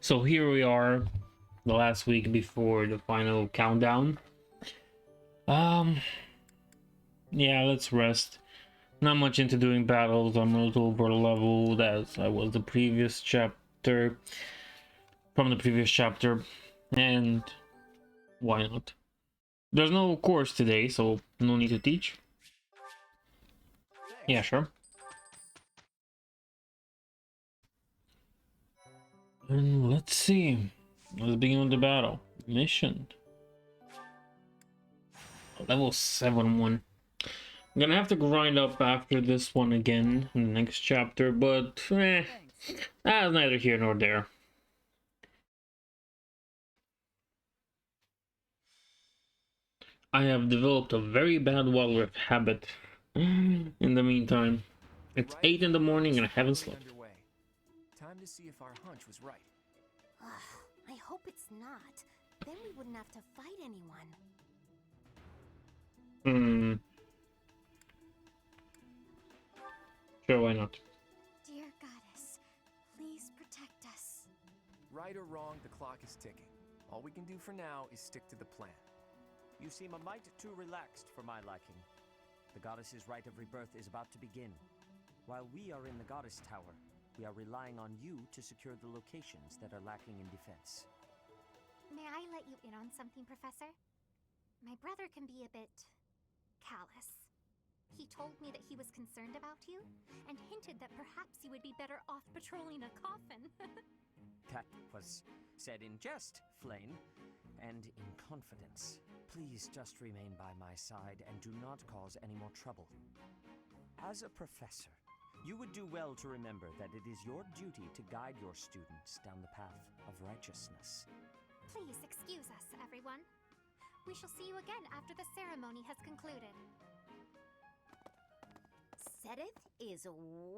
So here we are, the last week before the final countdown. Yeah, let's rest. Not much into doing battles. I'm a little over leveled as I was the previous chapter. From the previous chapter. And why not? There's no course today, so no need to teach. Yeah, sure. And let's see. Let's begin with the battle. Mission. Level 7 one. I'm gonna have to grind up after this one again in the next chapter, but that's neither here nor there. I have developed a very bad wildlife habit. In the meantime, it's 8 in the morning and I haven't slept. Time to see if our hunch was right. I hope it's not. Then we wouldn't have to fight anyone. Sure, why not? Dear goddess, please protect us. Right or wrong, the clock is ticking. All we can do for now is stick to the plan. You seem a mite too relaxed for my liking. The goddess's rite of rebirth is about to begin. While we are in the goddess tower, we are relying on you to secure the locations that are lacking in defense. May I let you in on something, Professor? My brother can be a bit callous. He told me that he was concerned about you, and hinted that perhaps you would be better off patrolling a coffin. That was said in jest, Flame, and in confidence. Please just remain by my side and do not cause any more trouble. As a professor, you would do well to remember that it is your duty to guide your students down the path of righteousness. Please excuse us, everyone. We shall see you again after the ceremony has concluded. Sethith is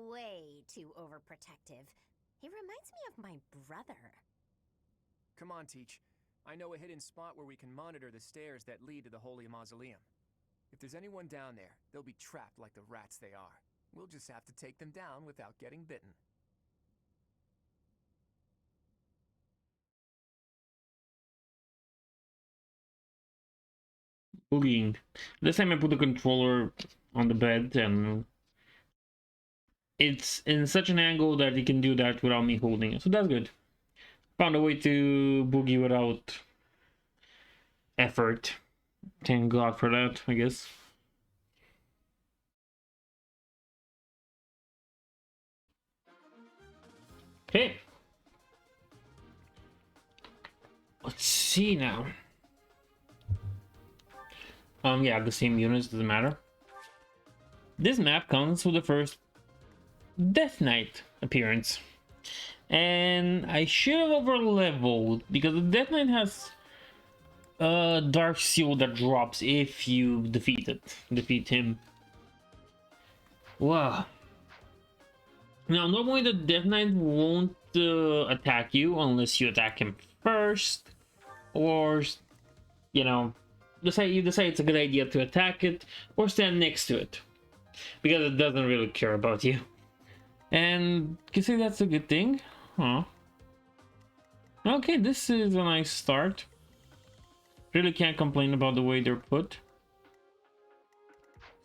way too overprotective. He reminds me of my brother. Come on, Teach. I know a hidden spot where we can monitor the stairs that lead to the Holy Mausoleum. If there's anyone down there, they'll be trapped like the rats they are. We'll just have to take them down without getting bitten. Boogieing. This time I put the controller on the bed and it's in such an angle that you can do that without me holding it. So that's good. Found a way to boogie without effort. Thank God for that, I guess. Okay. Let's see now. Yeah, the same units, doesn't matter. This map comes with the first Death Knight appearance. And I should have over-leveled, because the Death Knight has a Dark Seal that drops if you defeat him. Wow. Now, normally the Death Knight won't attack you unless you attack him first, or, you know, you decide it's a good idea to attack it or stand next to it, because it doesn't really care about you. And you say that's a good thing, huh? Okay, this is a nice start. Really can't complain about the way they're put.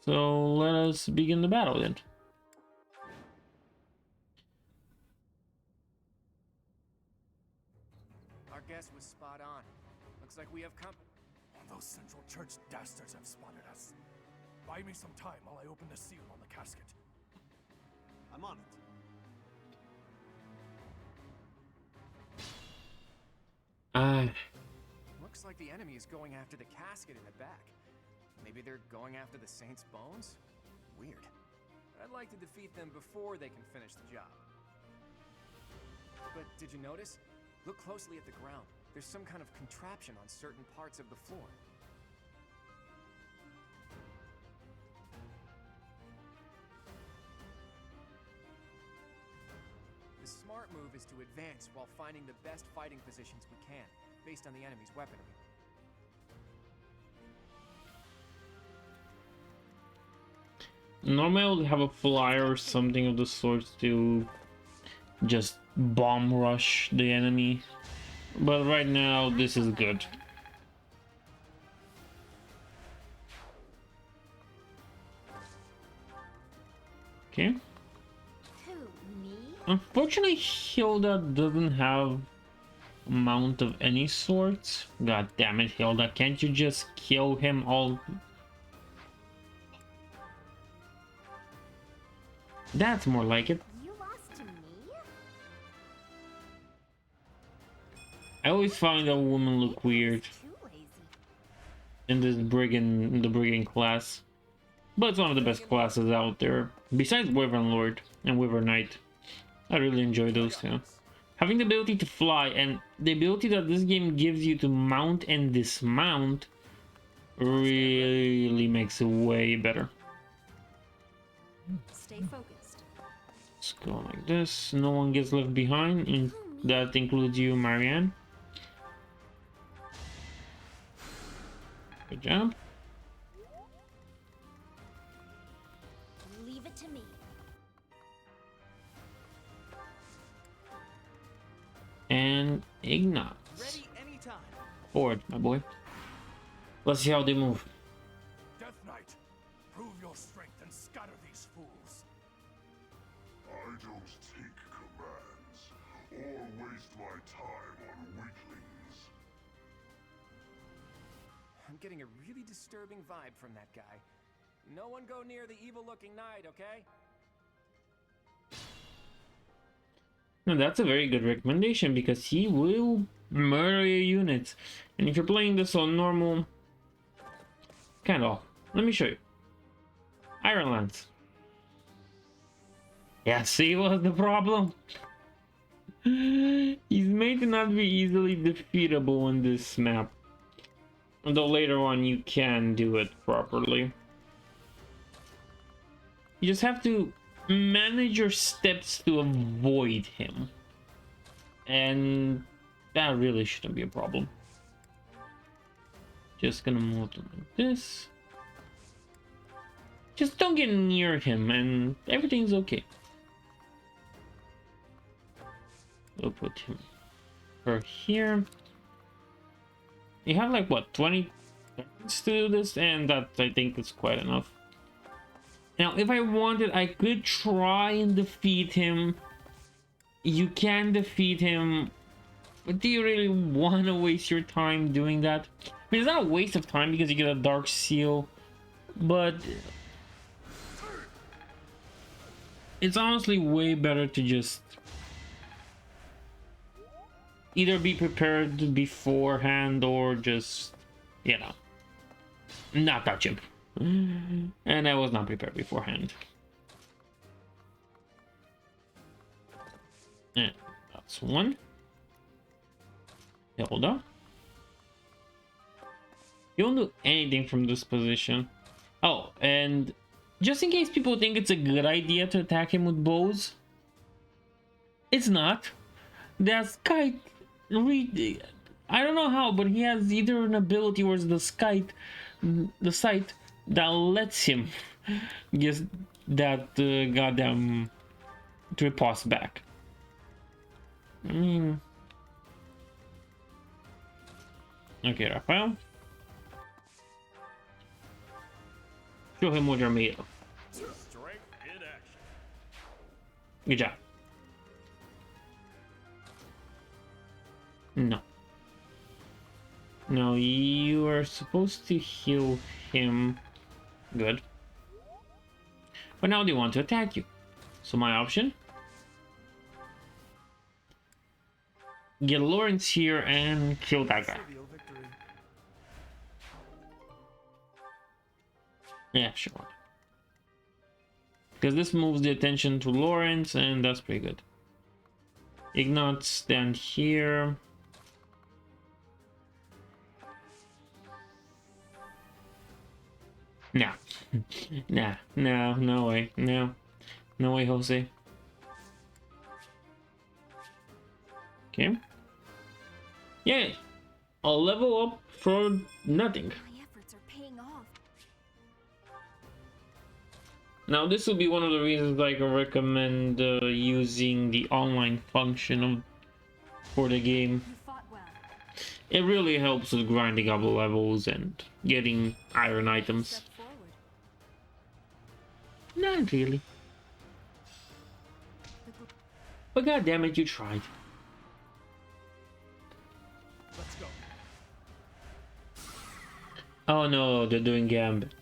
So let us begin the battle then. Our guess was spot on. Looks like we have Those Central Church dastards have spotted us. Buy me some time while I open the seal on the casket. I'm on it. Looks like the enemy is going after the casket in the back. Maybe they're going after the Saint's bones? Weird. I'd like to defeat them before they can finish the job. But did you notice? Look closely at the ground. There's some kind of contraption on certain parts of the floor. The smart move is to advance while finding the best fighting positions we can, based on the enemy's weaponry. Normally I would have a flyer or something of the sort to just bomb rush the enemy. But right now, this is good. Okay. Who, me? Unfortunately, Hilda doesn't have a mount of any sort. God damn it, Hilda. Can't you just kill him all? That's more like it. You lost to me? I always find that woman look weird Too lazy. in this brigand class. But it's one of the best classes out there. Besides Wyvern Lord and Wyvern Knight. I really enjoy those two. Having the ability to fly and the ability that this game gives you to mount and dismount really makes it way better. Stay focused. Let's go like this. No one gets left behind. That includes you, Marianne. Good job. Leave it to me. And Ignatz. Ready anytime. Forward, my boy. Let's see how they move. Death Knight, prove your strength and scatter these fools. I don't take commands or waste my time on weaklings. I'm getting a really disturbing vibe from that guy. No one go near the evil-looking knight, okay? Now that's a very good recommendation because he will murder your units. And if you're playing this on normal, kind of. Let me show you. Iron Lance. Yeah, see what's the problem? He's made to not be easily defeatable in this map. Although later on you can do it properly. You just have to manage your steps to avoid him. And that really shouldn't be a problem. Just gonna move them like this. Just don't get near him and everything's okay. We'll put him over here. You have like what, 20 turns to do this, and that I think is quite enough. Now, if I wanted, I could try and defeat him. You can defeat him, but do you really want to waste your time doing that? I mean, it's not a waste of time because you get a dark seal, but it's honestly way better to just either be prepared beforehand or just, you know, not touch him. And I was not prepared beforehand. And that's one. Hold on. You won't do anything from this position. Oh, and just in case people think it's a good idea to attack him with bows, it's not. That kite, I don't know how, but he has either an ability or the sight that lets him just that goddamn riposte back. I mean, okay, Raphael, show him what you're made of. Strength in action. Good job. No. No, you are supposed to heal him. Good. But now they want to attack you. So my option? Get Lawrence here and kill that guy. Trivial victory. Yeah, sure. Because this moves the attention to Lawrence, and that's pretty good. Ignatz, stand here. No. Nah, no way. No way, Jose. Okay. Yeah, I'll level up for nothing. My efforts are paying off. Now this will be one of the reasons I can recommend using the online function for the game. You fought well. It really helps with grinding up levels and getting iron items. Step forward. Not really. But god damn it, you tried. Let's go. Oh no, they're doing gambit.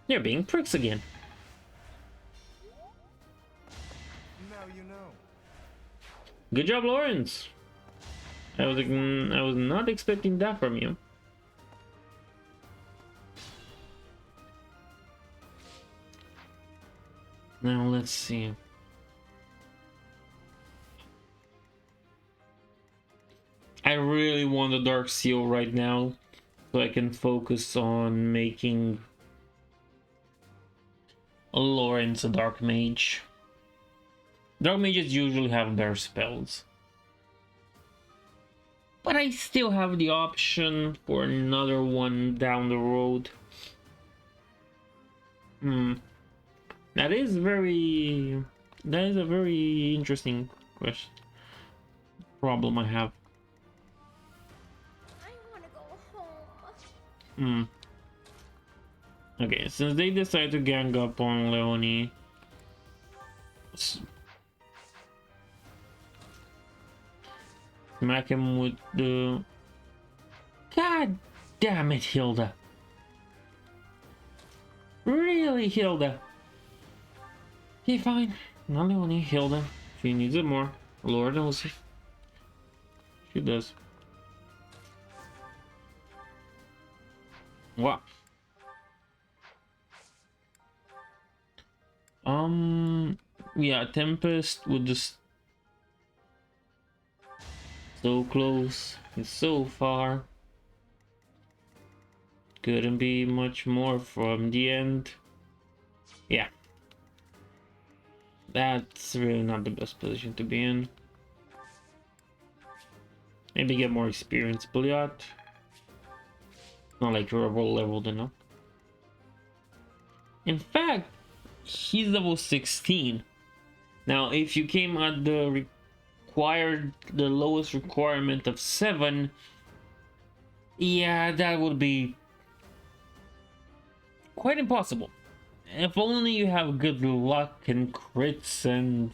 They're being pricks again. Now you know. Good job, Lawrence. I was not expecting that from you. Now let's see. I really want the Dark Seal right now, so I can focus on making Lawrence a Dark Mage. Dark Mages usually have better spells. But I still have the option for another one down the road. That is a very interesting question. Problem I have. I want to go home. Okay, since they decided to gang up on Leonie, smack him with the... God damn it, Hilda. Really, Hilda? Okay, fine. Not Leonie, Hilda. She needs it more. Lord knows it. She does. Wow. Yeah, Tempest would just... So close, and so far. Couldn't be much more from the end. Yeah. That's really not the best position to be in. Maybe get more experience, Byleth. Not like you're leveled enough. In fact, he's level 16. Now, if you came at the lowest requirement of 7, yeah, that would be quite impossible. If only you have good luck and crits and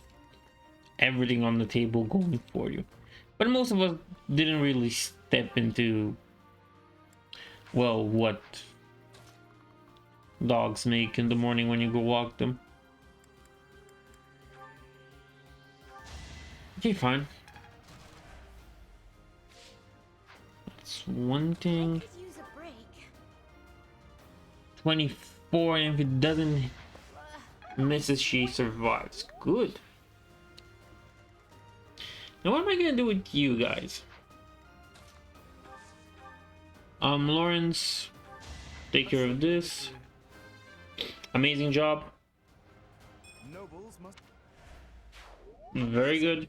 everything on the table going for you. But most of us didn't really step into, well, what dogs make in the morning when you go walk them. Okay, fine. That's one thing. Could use a break. 24, and if it doesn't misses, she survives. Good. Now what am I gonna do with you guys? Lawrence, take care of this. Amazing job. Nobles must. Very good.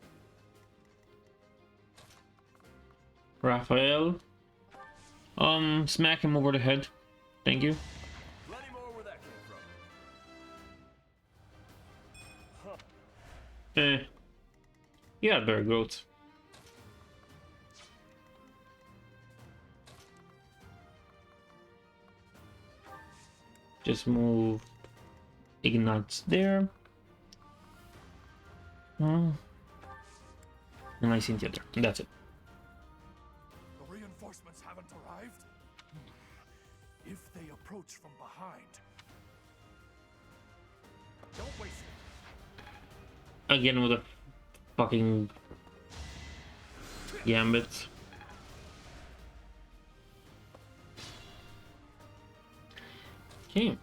Raphael. Smack him over the head. Thank you. Plenty more where that came from. You had better growth. Just move Ignatz there. And I see the other. That's it. The reinforcements haven't arrived. If they approach from behind, don't waste it. Again with a fucking gambit. Okay.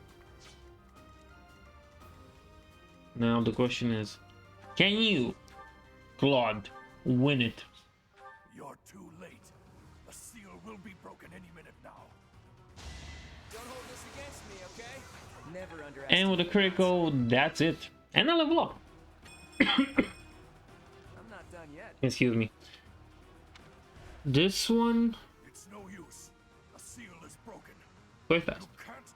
Now the question is, can you, Claude, win it? You're too late. The seal will be broken any minute now. Don't hold this against me, okay? Never underestimate. And with a critical, that's it. And I level up. I'm not done yet. Excuse me. This one, It's no use. The seal is broken. quite fast. You can't.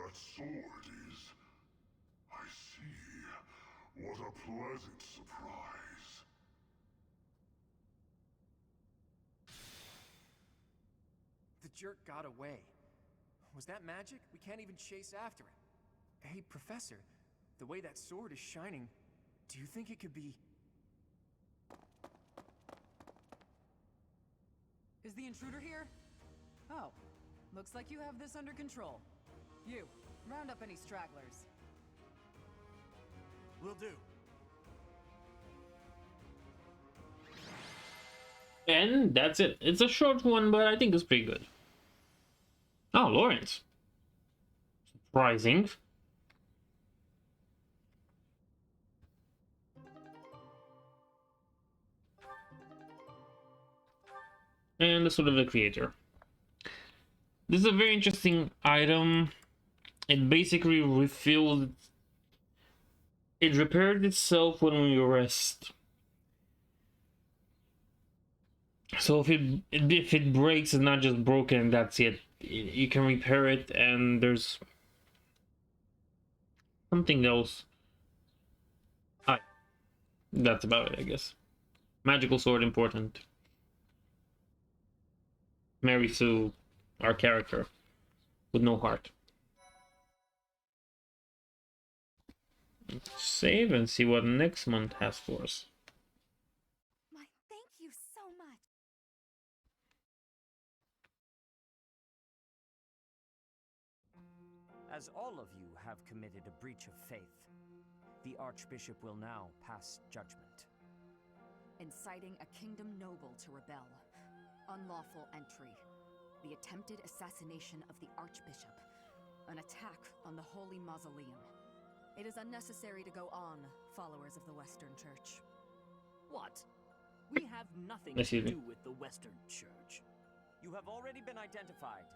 that sword is. I see. What a pleasant surprise. The jerk got away. Was that magic? We can't even chase after it. Hey, Professor, the way that sword is shining, do you think it could be... Is the intruder here? Oh, looks like you have this under control. You, round up any stragglers. Will do. And that's it. It's a short one, but I think it's pretty good. Oh, Lawrence. Surprising. And the Sword of the Creator. This is a very interesting item. It basically refilled... It repaired itself when we rest. So if it breaks, it's not just broken, that's it. You can repair it, and there's something else. That's about it, I guess. Magical sword important. Mary Sue, our character, with no heart. Let's save and see what next month has for us. My, thank you so much. As all of you have committed a breach of faith, the Archbishop will now pass judgment. Inciting a kingdom noble to rebel. Unlawful entry. The attempted assassination of the Archbishop. An attack on the Holy Mausoleum. It is unnecessary to go on, followers of the Western Church. What? We have nothing Yes, to you do. do with the Western Church. You have already been identified.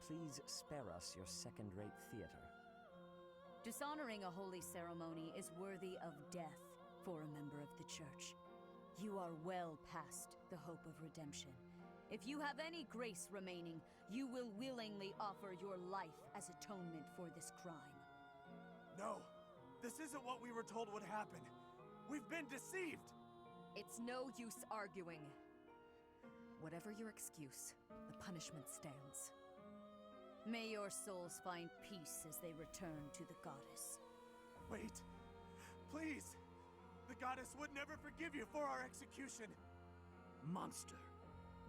Please spare us your second-rate theater. Dishonoring a holy ceremony is worthy of death for a member of the Church. You are well past the hope of redemption. If you have any grace remaining, you will willingly offer your life as atonement for this crime. No, this isn't what we were told would happen. We've been deceived! It's no use arguing. Whatever your excuse, the punishment stands. May your souls find peace as they return to the goddess. Wait, please! The goddess would never forgive you for our execution! Monster.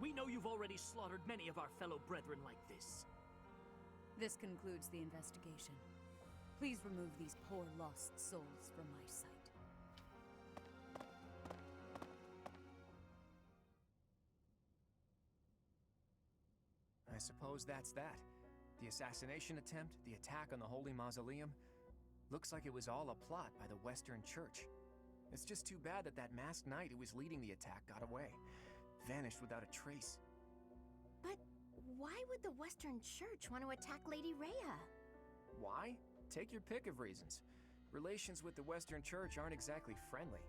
We know you've already slaughtered many of our fellow brethren like this. This concludes the investigation. Please remove these poor lost souls from my sight. I suppose that's that. The assassination attempt, the attack on the Holy Mausoleum. Looks like it was all a plot by the Western Church. It's just too bad that that masked knight who was leading the attack got away. Vanished without a trace. But why would the Western Church want to attack Lady Rhea? Why? Take your pick of reasons. Relations with the Western Church aren't exactly friendly.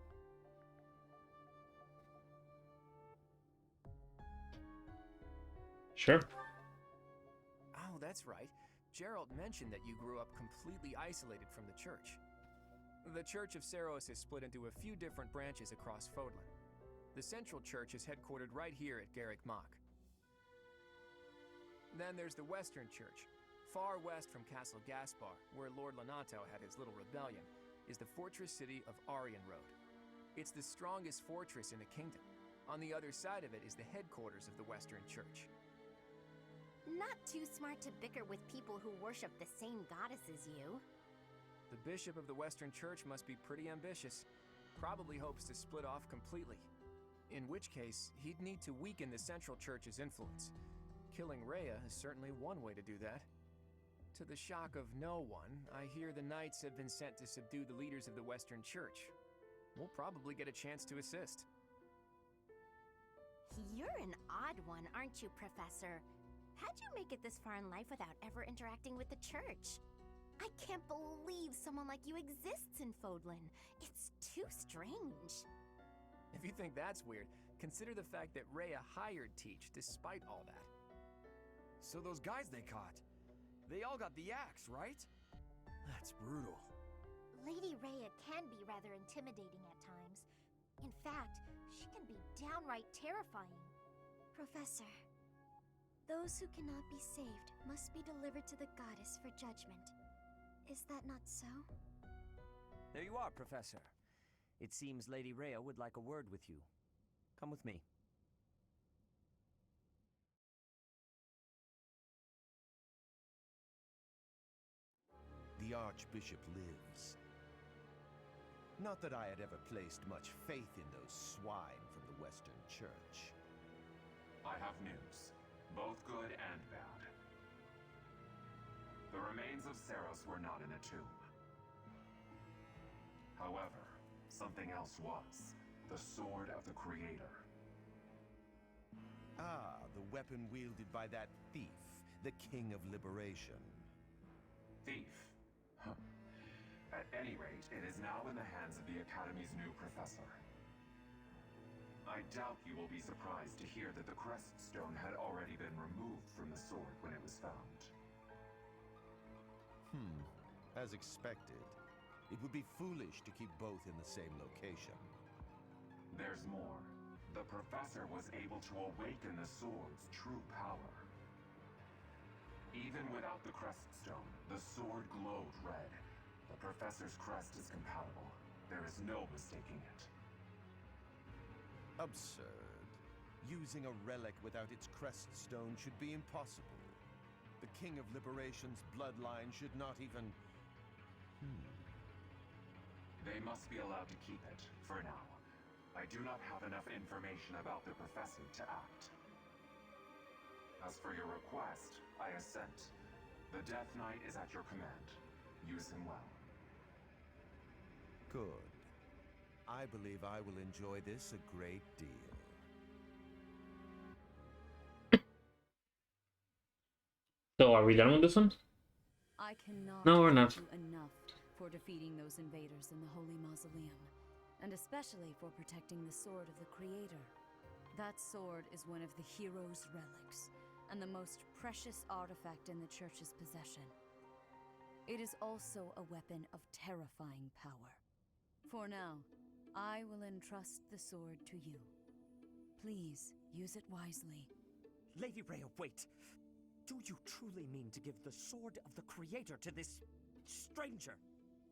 Sure. Oh, that's right. Gerald mentioned that you grew up completely isolated from the church. The Church of Seros is split into a few different branches across Fódlan. The Central Church is headquartered right here at Garreg Mach. Then there's the Western Church. Far west from Castle Gaspar, where Lord Lonato had his little rebellion, is the fortress city of Aryan Road. It's the strongest fortress in the kingdom. On the other side of it is the headquarters of the Western Church. Not too smart to bicker with people who worship the same goddess as you. The bishop of the Western Church must be pretty ambitious. Probably hopes to split off completely. In which case, he'd need to weaken the Central Church's influence. Killing Rhea is certainly one way to do that. To the shock of no one, I hear the knights have been sent to subdue the leaders of the Western Church. We'll probably get a chance to assist. You're an odd one, aren't you, Professor? How'd you make it this far in life without ever interacting with the church? I can't believe someone like you exists in Fódlan. It's too strange. If you think that's weird, consider the fact that Rhea hired Teach despite all that. So those guys they caught, They all got the axe, right? That's brutal. Lady Rhea can be rather intimidating at times. In fact, she can be downright terrifying. Professor, those who cannot be saved must be delivered to the goddess for judgment. Is that not so? There you are, Professor. It seems Lady Rhea would like a word with you. Come with me. The Archbishop lives. Not that I had ever placed much faith in those swine from the Western Church. I have news, both good and bad. The remains of Seros were not in a tomb. However, something else was. The Sword of the Creator. Ah, the weapon wielded by that thief, the King of Liberation. Thief? Huh. At any rate, it is now in the hands of the Academy's new professor. I doubt you will be surprised to hear that the crest stone had already been removed from the sword when it was found. As expected. It would be foolish to keep both in the same location. There's more. The professor was able to awaken the sword's true power. Even without the crest stone, the sword glowed red. The professor's crest is compatible. There is no mistaking it. Absurd. Using a relic without its crest stone should be impossible. The King of Liberation's bloodline should not even... They must be allowed to keep it, for now. I do not have enough information about the professor to act. As for your request, I assent. The Death Knight is at your command. Use him well. Good. I believe I will enjoy this a great deal. So are we done with this one? I cannot No, we're thank not. you enough for defeating those invaders in the Holy Mausoleum, and especially for protecting the Sword of the Creator. That sword is one of the hero's relics, and the most precious artifact in the Church's possession. It is also a weapon of terrifying power. For now, I will entrust the sword to you. Please, use it wisely. Lady Rhea, wait! Do you truly mean to give the Sword of the Creator to this stranger?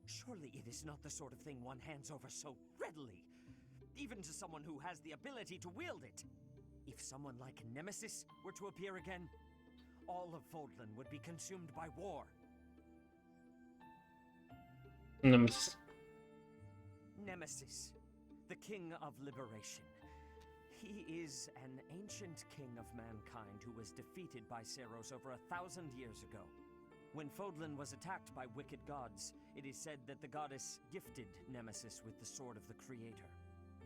Surely it is not the sort of thing one hands over so readily, even to someone who has the ability to wield it. If someone like Nemesis were to appear again, all of Fódlan would be consumed by war. Nemesis. Nemesis, the King of Liberation. He is an ancient king of mankind who was defeated by Seros over 1,000 years ago. When Fódlan was attacked by wicked gods, it is said that the goddess gifted Nemesis with the Sword of the Creator.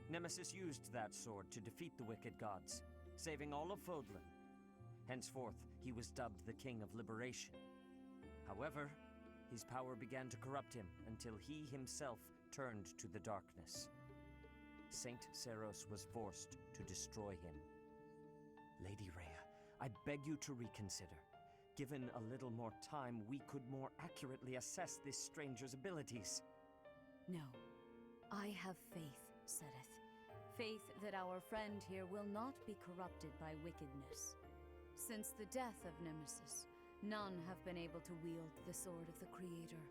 Nemesis used that sword to defeat the wicked gods, saving all of Fódlan. Henceforth, he was dubbed the King of Liberation. However, his power began to corrupt him until he himself turned to the darkness. Saint Seros was forced to destroy him. Lady Rhea, I beg you to reconsider. Given a little more time, we could more accurately assess this stranger's abilities. No. I have faith, Seteth. Faith that our friend here will not be corrupted by wickedness. Since the death of Nemesis, none have been able to wield the Sword of the Creator.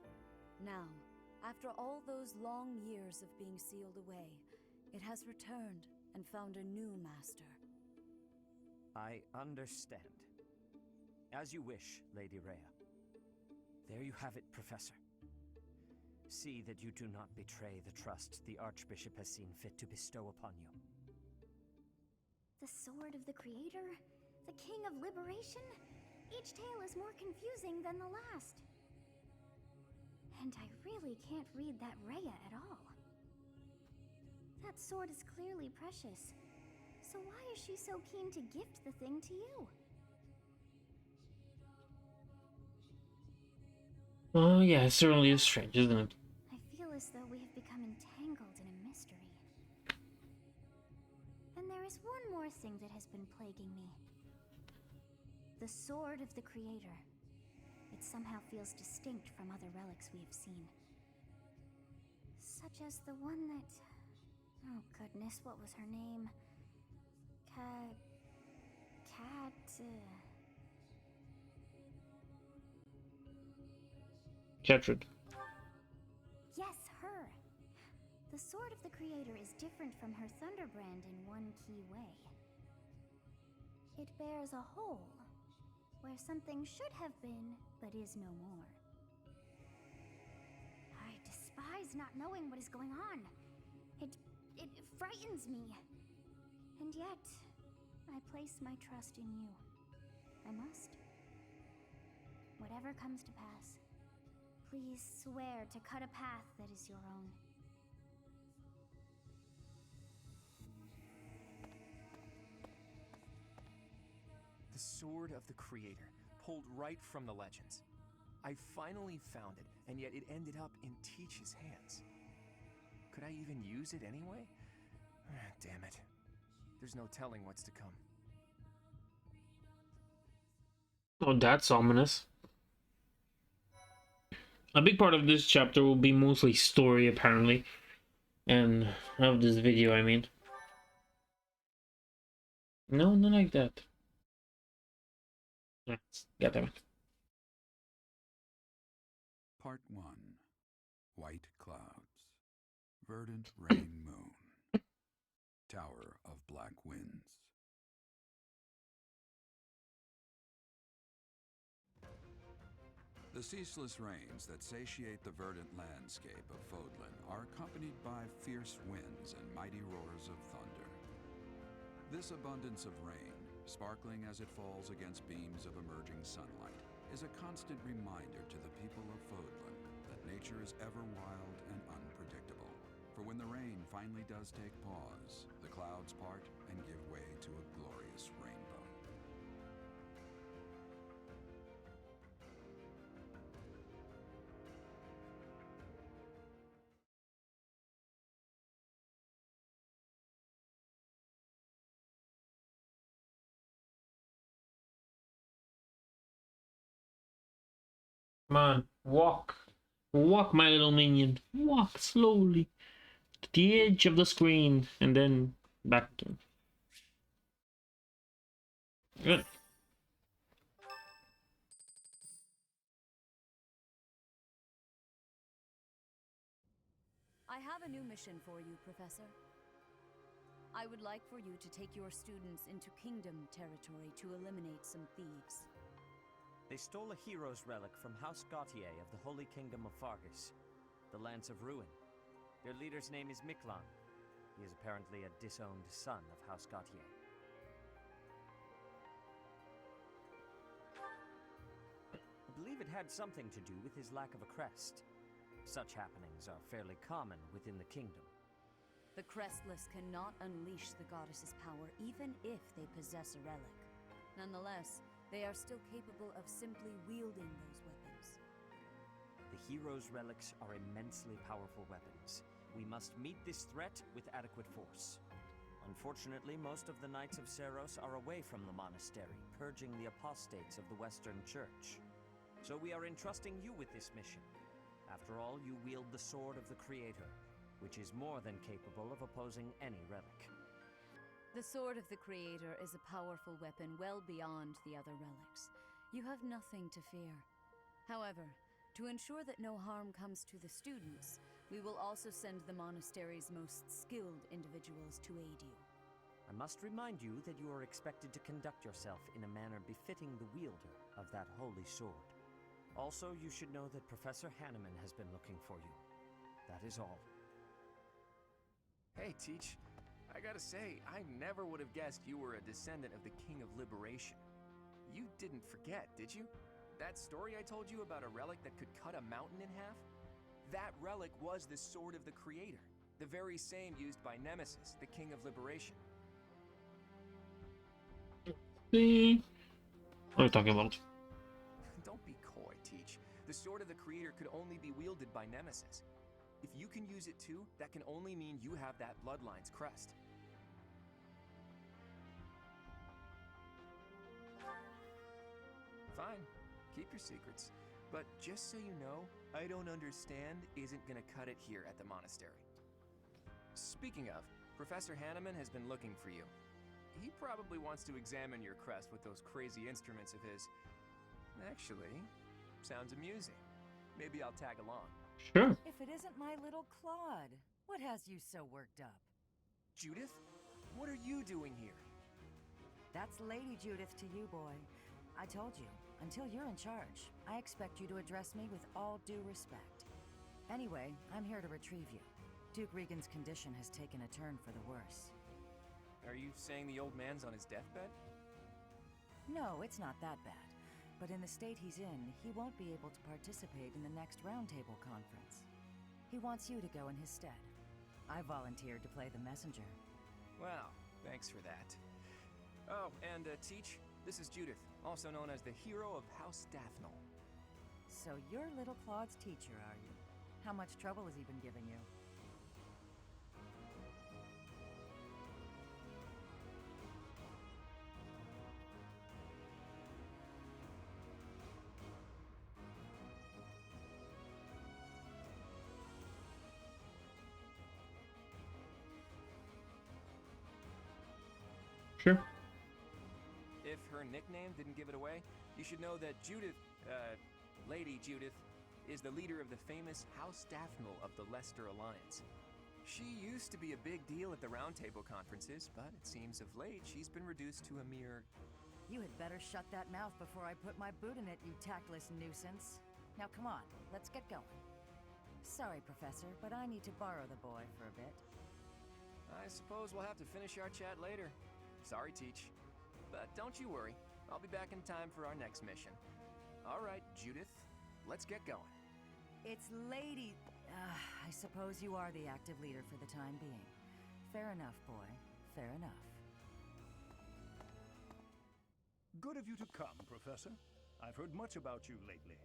Now, after all those long years of being sealed away, it has returned and found a new master. I understand. As you wish, Lady Rhea. There you have it, Professor. See that you do not betray the trust the Archbishop has seen fit to bestow upon you. The Sword of the Creator? The King of Liberation? Each tale is more confusing than the last. And I really can't read that Rhea at all. That sword is clearly precious. So why is she so keen to gift the thing to you? Oh yeah, it certainly is strange, isn't it? I feel as though we have become entangled in a mystery. And there is one more thing that has been plaguing me. The Sword of the Creator. It somehow feels distinct from other relics we have seen. Such as the one that... Oh goodness, what was her name? Gertrude. Yes, her! The sword of the Creator is different from her Thunderbrand in one key way. It bears a hole, where something should have been, but is no more. I despise not knowing what is going on. It frightens me. And yet, I place my trust in you. I must. Whatever comes to pass, please swear to cut a path that is your own. The Sword of the Creator, pulled right from the legends. I finally found it, and yet it ended up in Teach's hands. Could I even use it anyway? Damn it. There's no telling what's to come. Oh, that's ominous. A big part of this chapter will be mostly story, apparently. And of this video, I mean. No, not like that. Yeah, damn it. Part 1. White Clouds. Verdant Rain Moon. Tower of Black Winds. The ceaseless rains that satiate the verdant landscape of Fódlan are accompanied by fierce winds and mighty roars of thunder. This abundance of rain, sparkling as it falls against beams of emerging sunlight, is a constant reminder to the people of Fódlan that nature is ever wild and unpredictable. For when the rain finally does take pause, the clouds part and give way to a glorious rainbow. Come on, walk. Walk, my little minion. Walk slowly to the edge of the screen and then back again. Good. I have a new mission for you, Professor. I would like for you to take your students into Kingdom territory to eliminate some thieves. They stole a hero's relic from House Gautier of the Holy Kingdom of Fargus, the Lance of Ruin. Their leader's name is Miklan. He is apparently a disowned son of House Gautier. I believe it had something to do with his lack of a crest. Such happenings are fairly common within the kingdom. The Crestless cannot unleash the goddess's power even if they possess a relic. Nonetheless, they are still capable of simply wielding those weapons. The hero's relics are immensely powerful weapons. We must meet this threat with adequate force. Unfortunately, most of the Knights of Seiros are away from the monastery, purging the apostates of the Western Church. So we are entrusting you with this mission. After all, you wield the Sword of the Creator, which is more than capable of opposing any relic. The Sword of the Creator is a powerful weapon well beyond the other relics. You have nothing to fear. However, to ensure that no harm comes to the students, we will also send the monastery's most skilled individuals to aid you. I must remind you that you are expected to conduct yourself in a manner befitting the wielder of that holy sword. Also, you should know that Professor Hanneman has been looking for you. That is all. Hey, Teach. I gotta say, I never would have guessed you were a descendant of the King of Liberation. You didn't forget, did you? That story I told you about a relic that could cut a mountain in half? That relic was the Sword of the Creator, the very same used by Nemesis, the King of Liberation. See? What are you talking about? Don't be coy, Teach. The Sword of the Creator could only be wielded by Nemesis. If you can use it too, that can only mean you have that Bloodline's crest. Fine. Keep your secrets. But just so you know, I don't understand isn't gonna cut it here at the monastery. Speaking of, Professor Hanneman has been looking for you. He probably wants to examine your crest with those crazy instruments of his. Actually, sounds amusing. Maybe I'll tag along. Sure. If it isn't my little Claude, what has you so worked up? Judith, what are you doing here? That's Lady Judith to you, boy. I told you, until you're in charge, I expect you to address me with all due respect. Anyway, I'm here to retrieve you. Duke Regan's condition has taken a turn for the worse. Are you saying the old man's on his deathbed? No, it's not that bad. But in the state he's in, he won't be able to participate in the next roundtable conference. He wants you to go in his stead. I volunteered to play the messenger. Well, thanks for that. Oh, and Teach, this is Judith, also known as the hero of House Daphnel. So you're little Claude's teacher, are you? How much trouble has he been giving you? Sure. If her nickname didn't give it away, you should know that Judith, Lady Judith, is the leader of the famous House Daphnel of the Leicester Alliance. She used to be a big deal at the roundtable conferences, but it seems of late she's been reduced to a mere... You had better shut that mouth before I put my boot in it, you tactless nuisance. Now come on, let's get going. Sorry, Professor, but I need to borrow the boy for a bit. I suppose we'll have to finish our chat later. Sorry, Teach. But don't you worry, I'll be back in time for our next mission. All right, Judith, let's get going. It's Lady... I suppose you are the active leader for the time being. Fair enough, boy. Fair enough. Good of you to come, Professor. I've heard much about you lately.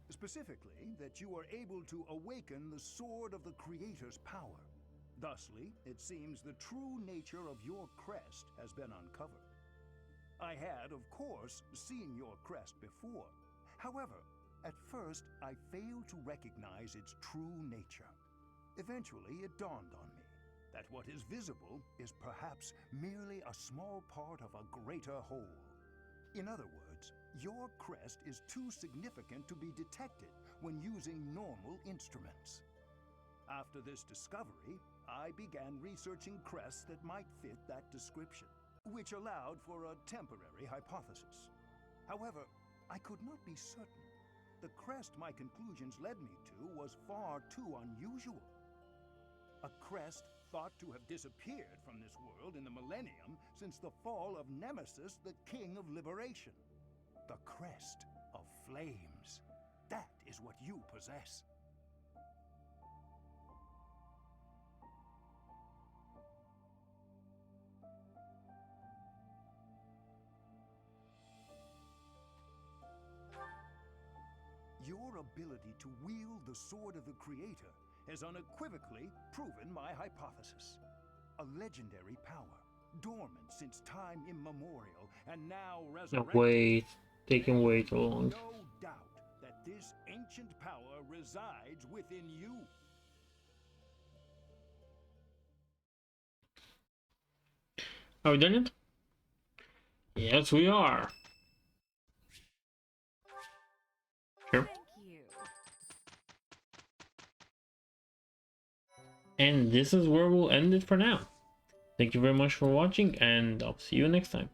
Specifically, that you are able to awaken the sword of the Creator's power. Thusly, it seems the true nature of your crest has been uncovered. I had, of course, seen your crest before. However, at first, I failed to recognize its true nature. Eventually, it dawned on me that what is visible is perhaps merely a small part of a greater whole. In other words, your crest is too significant to be detected when using normal instruments. After this discovery, I began researching crests that might fit that description, which allowed for a temporary hypothesis. However, I could not be certain. The crest my conclusions led me to was far too unusual. A crest thought to have disappeared from this world in the millennium since the fall of Nemesis, the King of Liberation. The crest of flames. That is what you possess. Your ability to wield the sword of the Creator has unequivocally proven my hypothesis. A legendary power, dormant since time immemorial, and now resurrected. Wait, taking way too long. No doubt that this ancient power resides within you. Are we done it? Yes, we are. Sure. And this is where we'll end it for now. Thank you very much for watching, and I'll see you next time.